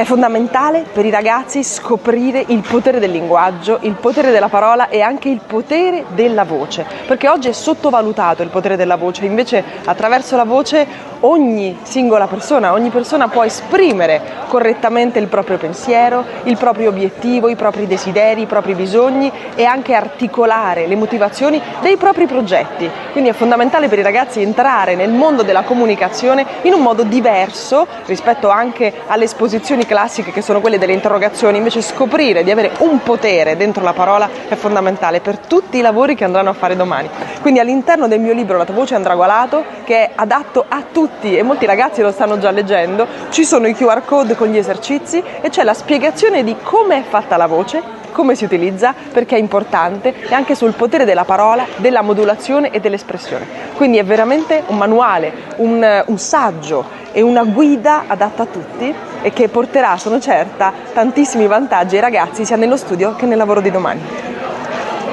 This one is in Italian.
È fondamentale per i ragazzi scoprire il potere del linguaggio, il potere della parola e anche il potere della voce, perché oggi è sottovalutato il potere della voce, invece attraverso la voce ogni singola persona, ogni persona può esprimere correttamente il proprio pensiero, il proprio obiettivo, i propri desideri, i propri bisogni e anche articolare le motivazioni dei propri progetti. Quindi è fondamentale per i ragazzi entrare nel mondo della comunicazione in un modo diverso rispetto anche alle esposizioni classiche che sono quelle delle interrogazioni, invece scoprire di avere un potere dentro la parola è fondamentale per tutti i lavori che andranno a fare domani. Quindi all'interno del mio libro La tua voce andrà gualato, che è adatto a tutti e molti ragazzi lo stanno già leggendo, ci sono i QR code con gli esercizi e c'è la spiegazione di come è fatta la voce, come si utilizza, perché è importante e anche sul potere della parola, della modulazione e dell'espressione. Quindi è veramente un manuale, un saggio e una guida adatta a tutti e che porterà, sono certa, tantissimi vantaggi ai ragazzi sia nello studio che nel lavoro di domani.